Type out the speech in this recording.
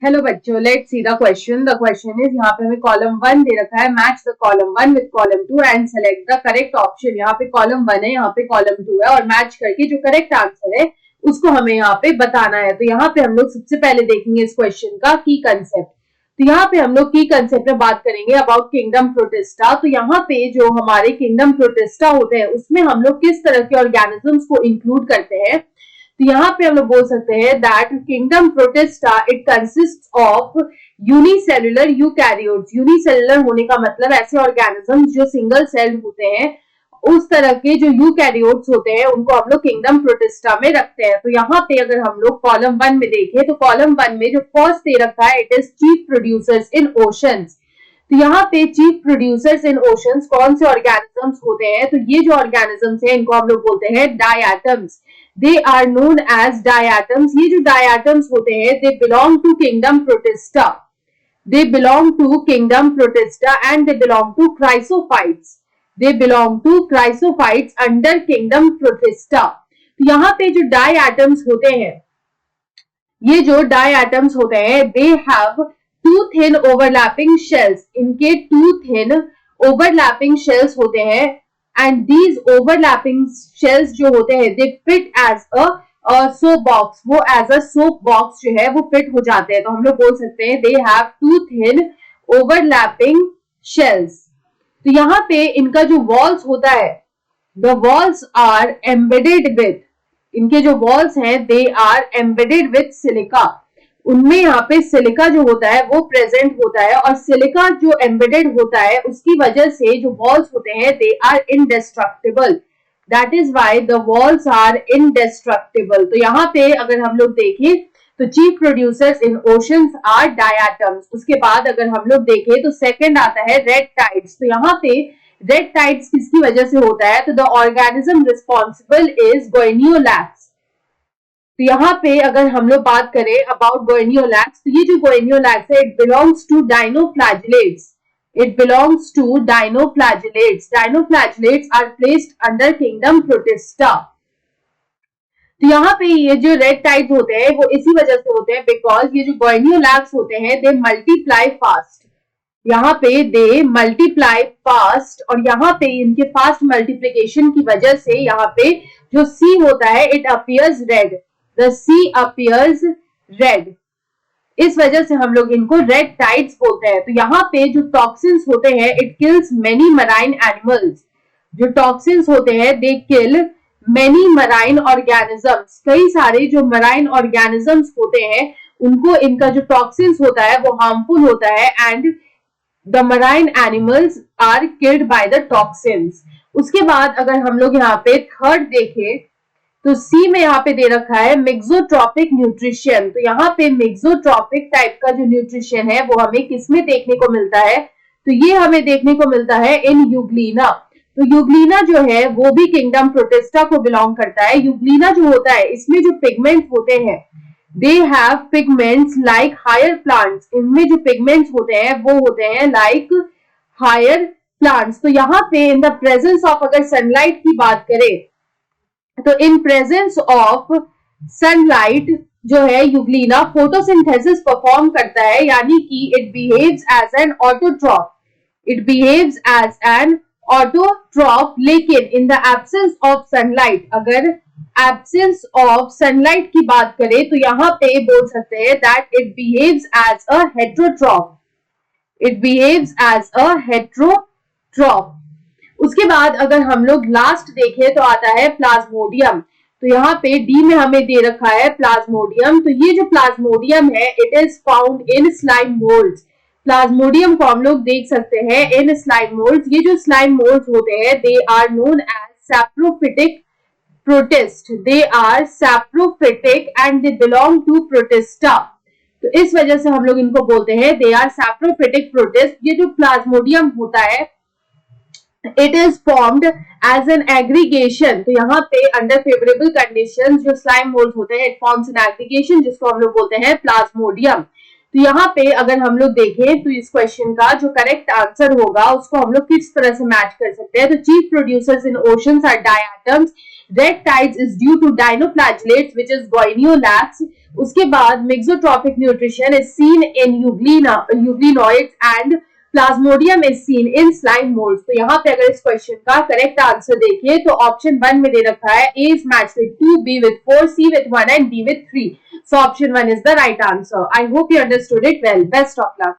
Hello बच्चों, let's see the question. The question is, यहाँ पे हमें कॉलम 1 दे रखा है, match the column 1 with column 2 and select the correct option. यहाँ पे कॉलम 1 है, यहाँ पे कॉलम 2 है और मैच करके जो करेक्ट आंसर है उसको हमें यहाँ पे बताना है। तो यहाँ पे हम लोग सबसे पहले देखेंगे इस क्वेश्चन का की कंसेप्ट। तो यहाँ पे हम लोग की कंसेप्ट में बात करेंगे अबाउट किंगडम प्रोटिस्टा। तो यहाँ पे जो हमारे किंगडम प्रोटिस्टा होते हैं उसमें हम लोग किस तरह के ऑर्गेनिजम्स को इंक्लूड करते हैं। तो यहाँ पे हम लोग बोल सकते हैं that kingdom protista it consist of unicellular eukaryotes. Unicellular होने का मतलब ऐसे ऑर्गेनिज्म जो सिंगल सेल्ड होते हैं, उस तरह के जो यूकैरियोट्स होते हैं उनको हम लोग किंगडम प्रोटिस्टा में रखते हैं। तो यहाँ पे अगर हम लोग कॉलम 1 में देखें तो कॉलम 1 में जो फर्स्ट दे रखा है it is chief producers in oceans. तो यहाँ पे चीफ प्रोड्यूसर्स इन ओशंस कौन से ऑर्गेनिजम्स होते हैं, तो ये जो ऑर्गेनिजम्स हैं इनको हम लोग बोलते हैं diatoms. They are known as diatoms. ये जो डायटम्स होते हैं they belong to kingdom Protista. They belong to kingdom Protista and they belong to chrysophytes. They belong to chrysophytes under kingdom Protista. तो यहाँ पे जो डायटम्स होते हैं, ये जो डायटम्स होते हैं they have two thin overlapping shells. इनके टू थिन ओवरलैपिंग शेल्स होते हैं एंड दीज ओवरलैपिंग शेल्स जो होते हैं they fit as a soap box. वो एज अ सोप बॉक्स जो है वो फिट हो जाते हैं। तो हम लोग बोल सकते हैं they have two thin overlapping shells. तो यहाँ पे इनका जो वॉल्स होता है, the walls are embedded with, इनके जो वॉल्स हैं they are embedded with silica. उनमें यहाँ पे सिलिका जो होता है वो प्रेजेंट होता है और सिलिका जो एम्बेडेड होता है उसकी वजह से जो वॉल्स होते हैं they are indestructible. That is why the walls are indestructible. तो यहाँ पे अगर हम लोग देखें तो chief producers in oceans are diatoms. उसके बाद अगर हम लोग देखें तो सेकंड आता है रेड टाइड्स। तो यहाँ पे रेड टाइड्स किसकी वजह से होता है, तो द ऑर्गेनिज्म रिस्पॉन्सिबल इज गोइनियोलैक्स। तो यहाँ पे अगर हम लोग बात करें अबाउट गोइनियोलैक्स, तो ये जो गोइनियोलैक्स है it belongs to dinoflagellates. It belongs to dinoflagellates. Dinoflagellates are placed under kingdom Protista. तो यहाँ पे ये जो रेड टाइड्स होते हैं वो इसी वजह से होते हैं बिकॉज ये जो गोइनियोलैक्स होते हैं दे मल्टीप्लाई फास्ट। यहाँ पे दे मल्टीप्लाई फास्ट और यहाँ पे इनके फास्ट मल्टीप्लिकेशन की वजह से यहाँ पे जो सी होता है it appears red. The sea appears red. इस वजह से हम लोग इनको रेड टाइड्स बोलते हैं। तो यहाँ पे जो टॉक्सिन्स होते हैं it kills many marine animals. जो टॉक्सिन्स होते हैं दे किल मेनी मराइन ऑर्गेनिजम्स। कई सारे जो मराइन ऑर्गेनिजम्स होते हैं उनको इनका जो टॉक्सिन्स होता है वो हार्मफुल होता है and the marine animals are killed by the toxins. उसके बाद अगर हम लोग यहाँ पे थर्ड देखें तो सी में यहाँ पे दे रखा है मिक्सोट्रॉपिक न्यूट्रिशन। तो यहाँ पे मिक्सोट्रॉपिक टाइप का जो न्यूट्रिशन है वो हमें किसमें देखने को मिलता है, तो ये हमें देखने को मिलता है इन यूग्लिना। तो यूग्लिना जो है वो भी किंगडम प्रोटिस्टा को बिलोंग करता है। यूग्लिना जो होता है इसमें जो पिगमेंट होते हैं they have pigments like higher plants. इनमें जो पिगमेंट्स होते हैं वो होते हैं लाइक हायर प्लांट्स। तो यहाँ पे इन द प्रेजेंस ऑफ अगर सनलाइट की बात करें तो इन प्रेजेंस ऑफ सनलाइट जो है यूग्लिना फोटोसिंथेसिस परफॉर्म करता है, यानी कि it behaves as an autotroph. It behaves as an autotroph. लेकिन in the absence of sunlight, अगर एब्सेंस ऑफ सनलाइट की बात करें तो यहाँ पे बोल सकते हैं that it behaves as a heterotroph. It behaves as a heterotroph. उसके बाद अगर हम लोग लास्ट देखें तो आता है प्लाज्मोडियम। तो यहाँ पे डी में हमें दे रखा है प्लाज्मोडियम। तो ये जो प्लाज्मोडियम है it is found in slime moulds. Plasmodium को हम लोग देख सकते हैं इन स्लाइम मोल्ड्स। ये जो स्लाइम मोल्ड्स होते हैं they are known as saprophytic protist. They are saprophytic and they belong to Protista. तो इस वजह से हम लोग इनको बोलते हैं दे आर सैप्रोफिटिक प्रोटिस्ट। ये जो प्लाज्मोडियम होता है it is formed as an aggregation. तो यहाँ पे अंडर फेवरेबल कंडीशंस जो स्लाइम मोल्ड होते हैं इट फॉर्म्स एन एग्रीगेशन जिसको हम लोग बोलते हैं प्लाज्मोडियम। तो यहाँ पे अगर हम लोग देखें तो इस क्वेश्चन का जो करेक्ट आंसर होगा उसको हम लोग किस तरह से मैच कर सकते हैं। तो chief producers in oceans are diatoms. Red tides is due to dinoflagellates which is gonyaulax. उसके बाद mixotrophic nutrition is seen in euglenoids and plasmodium is seen in slime moulds. तो यहाँ पे अगर इस क्वेश्चन का करेक्ट आंसर देखिए तो ऑप्शन 1 में दे रखा है A is match with 2, B with 4, C with 1 and D with 3। So option 1 is the right answer. I hope you understood it well. Best of luck.